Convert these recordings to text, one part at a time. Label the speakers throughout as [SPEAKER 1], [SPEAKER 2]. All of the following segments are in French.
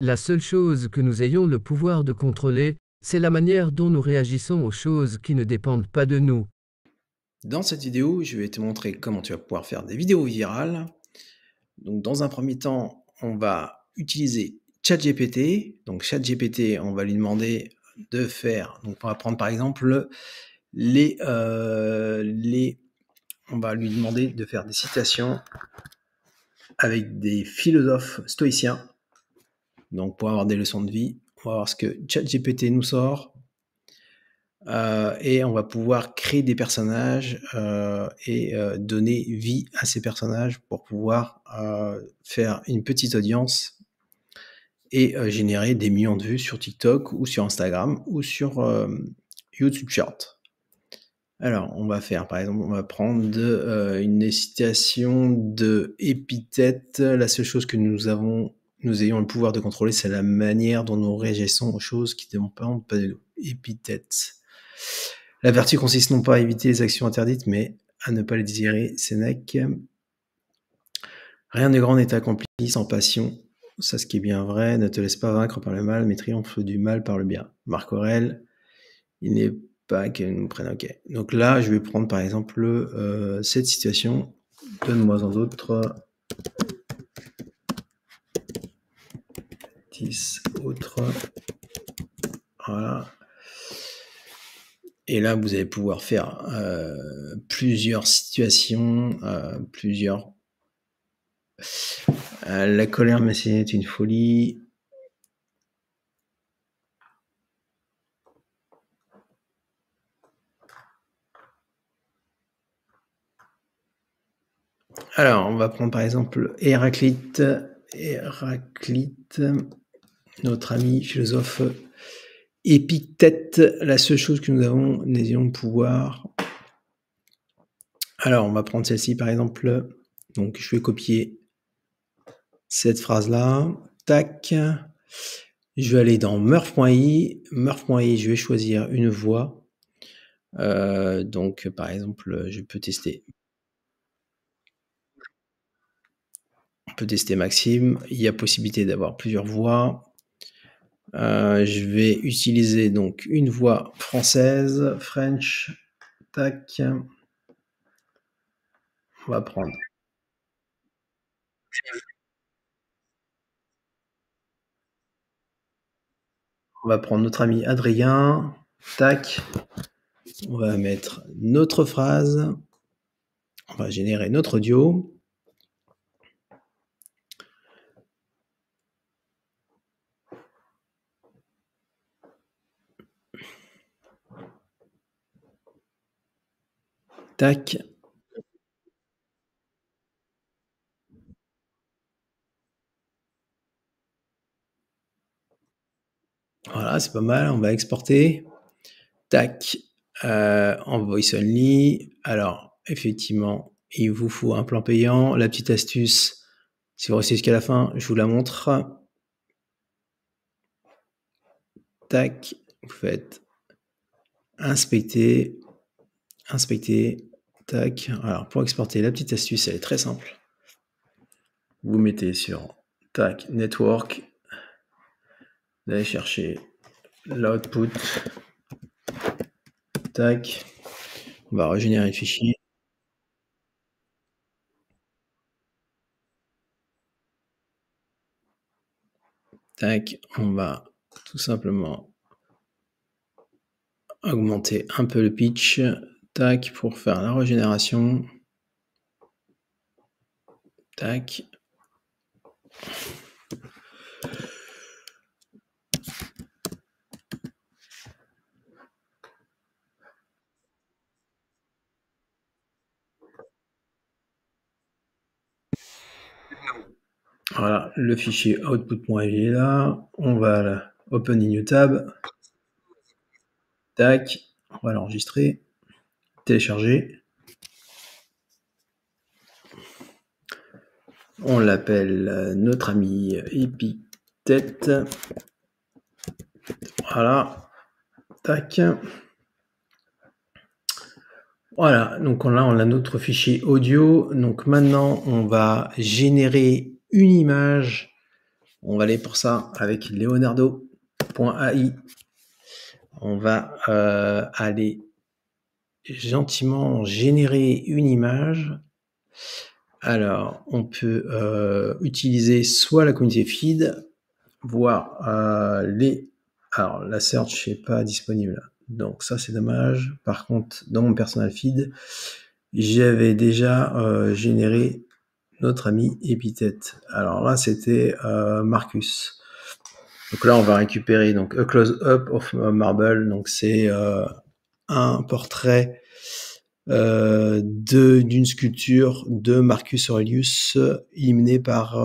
[SPEAKER 1] La seule chose que nous ayons le pouvoir de contrôler, c'est la manière dont nous réagissons aux choses qui ne dépendent pas de nous.
[SPEAKER 2] Dans cette vidéo, je vais te montrer comment tu vas pouvoir faire des vidéos virales. Donc, dans un premier temps, on va utiliser ChatGPT. Donc, ChatGPT, on va lui demander de faire. Donc, on va prendre par exemple on va lui demander de faire des citations avec des philosophes stoïciens. Donc, pour avoir des leçons de vie, on va voir ce que ChatGPT nous sort. Et on va pouvoir créer des personnages et donner vie à ces personnages pour pouvoir faire une petite audience et générer des millions de vues sur TikTok ou sur Instagram ou sur YouTube Short. Alors, on va faire, par exemple, on va prendre une citation de Épithète. La seule chose que nous ayons le pouvoir de contrôler, c'est la manière dont nous réagissons aux choses qui ne dépendent pas de nous. Épithète. La vertu consiste non pas à éviter les actions interdites, mais à ne pas les désirer. Sénèque. Rien de grand n'est accompli sans passion. Ça, ce qui est bien vrai. Ne te laisse pas vaincre par le mal, mais triomphe du mal par le bien. Marc Aurèle. Il n'est pas qu'elle nous prenne. Ok. Donc là, je vais prendre par exemple cette situation. Donne-moi en d'autres. 10 autres. Voilà. Et là, vous allez pouvoir faire plusieurs situations, plusieurs. La colère, mais c'est une folie. Alors, on va prendre par exemple Héraclite. Héraclite, notre ami philosophe Épithète. La seule chose que nous ayons le pouvoir. Alors, on va prendre celle-ci par exemple. Donc, je vais copier cette phrase-là. Tac. Je vais aller dans Murph.i. Murph.i, je vais choisir une voix. Donc, par exemple, je peux tester. On peut tester Maxime. Il y a possibilité d'avoir plusieurs voix. Je vais utiliser donc une voix française, French. Tac. On va prendre. On va prendre notre ami Adrien. Tac. On va mettre notre phrase. On va générer notre audio. Tac. Voilà, c'est pas mal. On va exporter. Tac. En voice only. Alors, effectivement, il vous faut un plan payant. La petite astuce, si vous restez jusqu'à la fin, je vous la montre. Tac. Vous faites inspecter. Inspecter. Tac. Alors, pour exporter, la petite astuce, elle est très simple. Vous mettez sur tac, network. Vous allez chercher l'output. Tac. On va régénérer le fichier. Tac. On va tout simplement augmenter un peu le pitch. Tac. Pour faire la régénération. Tac. Voilà, le fichier output.exe est là. On va open a new tab. Tac. On va l'enregistrer. Télécharger. On l'appelle notre ami Épithète. Voilà. Tac. Voilà, donc là on a notre fichier audio. Donc maintenant on va générer une image. On va aller pour ça avec Leonardo.ai. On va aller gentiment générer une image. Alors, on peut utiliser soit la communauté feed, voire alors, la search n'est pas disponible. Donc, ça, c'est dommage. Par contre, dans mon personal feed, j'avais déjà généré notre ami Epithète. Alors là, c'était Marcus. Donc là, on va récupérer donc A Close-Up of Marble. Donc, c'est un portrait d'une sculpture de Marcus Aurelius illuminé par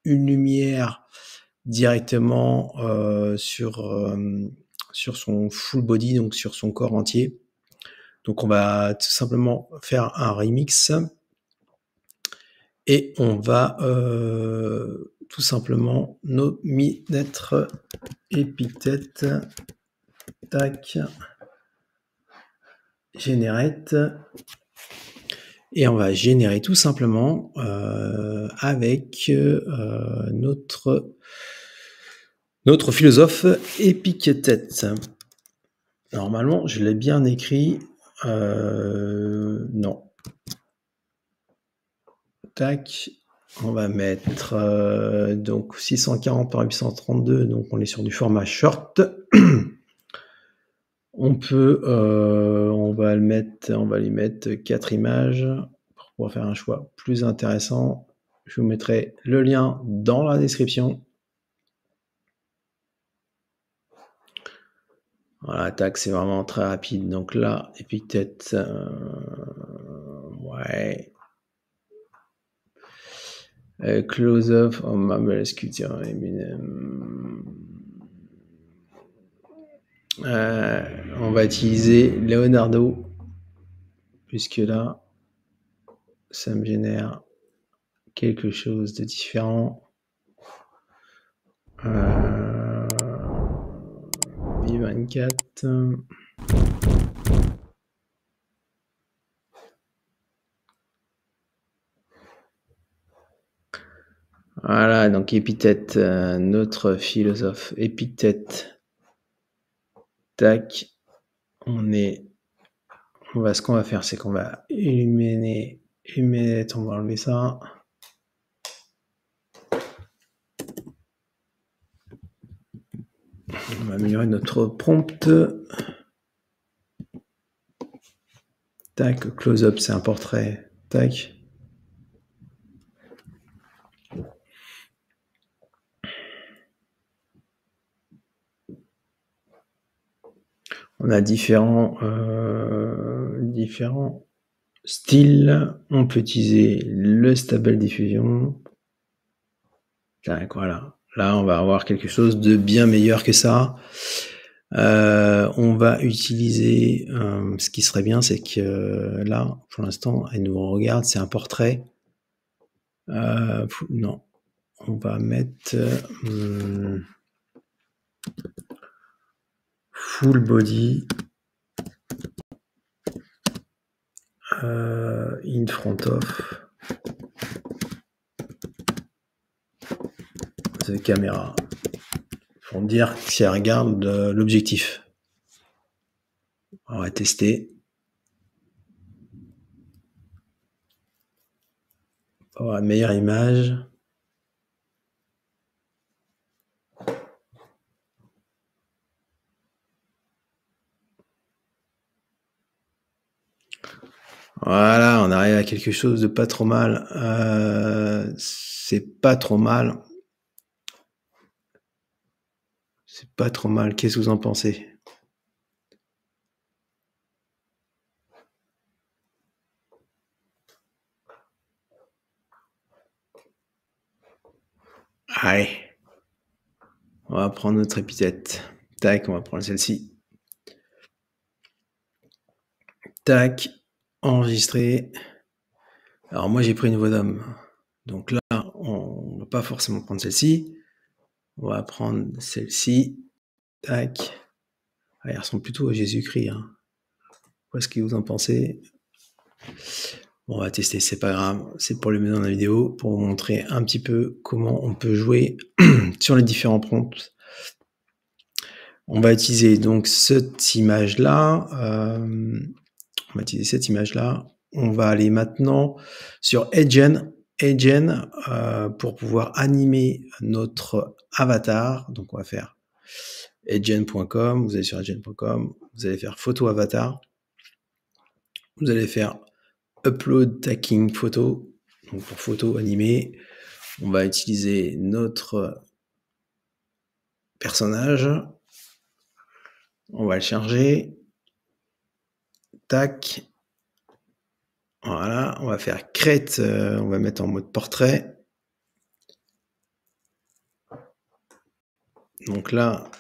[SPEAKER 2] une lumière directement sur son full body, donc sur son corps entier. Donc on va tout simplement faire un remix et on va tout simplement mettre Epithète, tac, generate, et on va générer tout simplement avec notre philosophe Épictète. Normalement, je l'ai bien écrit. Non. Tac. On va mettre donc 640 par 832. Donc, on est sur du format short. On peut, on va lui mettre 4 images pour pouvoir faire un choix plus intéressant. Je vous mettrai le lien dans la description. Voilà, tac, c'est vraiment très rapide. Donc là, Epithète, ouais. Close-up on Marble Sculpture Eminem. On va utiliser Leonardo, puisque là, ça me génère quelque chose de différent. B24. Voilà, donc Epithète, notre philosophe Epithète. Tac. Ce qu'on va faire, c'est qu'on va illuminer, on va enlever ça. On va améliorer notre prompt. Tac, close-up, c'est un portrait. Tac. On a différents styles. On peut utiliser le stable diffusion. Tac, voilà. Là, on va avoir quelque chose de bien meilleur que ça. On va utiliser, ce qui serait bien, c'est que là, pour l'instant, elle nous regarde, c'est un portrait. Non, on va mettre full body in front of the caméra pour dire si elle regarde l'objectif. On va tester. Pour avoir une meilleure image. Voilà, on arrive à quelque chose de pas trop mal. C'est pas trop mal. C'est pas trop mal. Qu'est-ce que vous en pensez? Allez. On va prendre notre épithète. Tac, on va prendre celle-ci. Tac. Enregistrer. Alors moi j'ai pris une voix d'homme. Donc là, on va pas forcément prendre celle-ci. On va prendre celle-ci. Tac. Elles ressemblent plutôt à Jésus-Christ. Qu'est-ce que vous en pensez? Bon, on va tester, c'est pas grave, c'est pour le mettre dans la vidéo, pour vous montrer un petit peu comment on peut jouer sur les différents prompts. On va utiliser donc cette image-là, on va utiliser cette image-là. On va aller maintenant sur Agent, pour pouvoir animer notre avatar. Donc on va faire agent.com, vous allez sur agent.com, vous allez faire photo avatar, vous allez faire upload tagging photo, donc pour photo animée, on va utiliser notre personnage, on va le charger, tac, voilà, on va faire create, on va mettre en mode portrait. Donc là,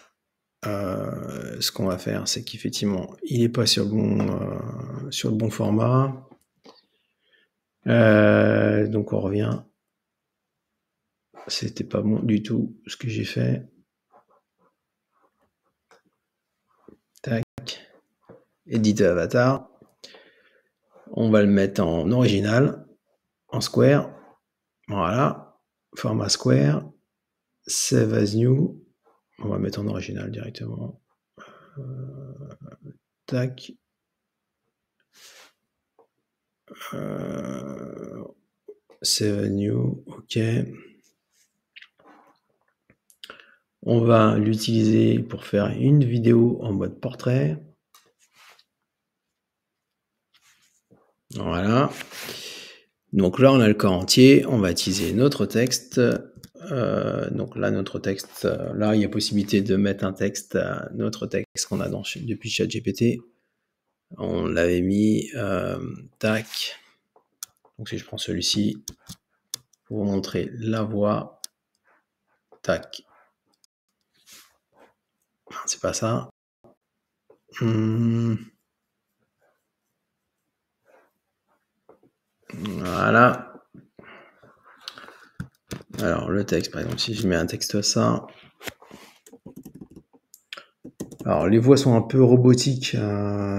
[SPEAKER 2] ce qu'on va faire, c'est qu'effectivement, il n'est pas sur le bon format. Donc on revient. C'était pas bon du tout ce que j'ai fait. Tac. Éditer avatar. On va le mettre en original, en square. Voilà. Format square. Save as new. On va mettre en original directement. Tac. Save as new. OK. On va l'utiliser pour faire une vidéo en mode portrait. Voilà. Donc là, on a le corps entier. On va utiliser notre texte. Donc là, notre texte, là, il y a possibilité de mettre un texte, notre texte qu'on a depuis ChatGPT. On l'avait mis, tac. Donc si je prends celui-ci, pour vous montrer la voix, tac. C'est pas ça. Voilà. Alors le texte, par exemple, si je mets un texte ça. Alors les voix sont un peu robotiques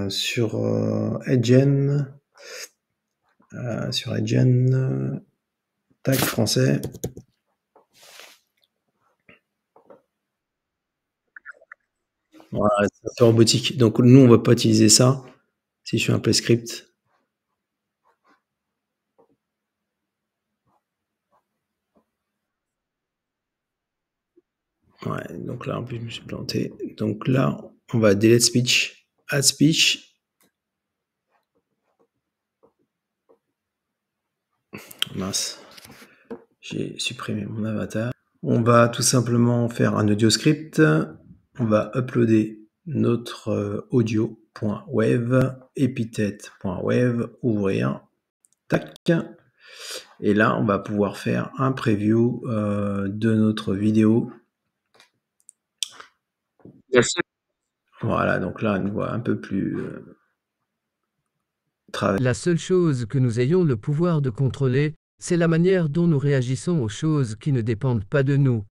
[SPEAKER 2] sur Edgen. Sur Edgen. Tac, français. Voilà, c'est un peu robotique. Donc nous, on va pas utiliser ça. Si je fais un play script. Ouais, donc là, en plus, je me suis planté. Donc là, on va delete speech, add speech. Mince, j'ai supprimé mon avatar. On va tout simplement faire un audio script. On va uploader notre audio.wav, epithète.wav, ouvrir, tac. Et là, on va pouvoir faire un preview de notre vidéo. Voilà, donc là, on voit un peu plus
[SPEAKER 1] La seule chose que nous ayons le pouvoir de contrôler, c'est la manière dont nous réagissons aux choses qui ne dépendent pas de nous.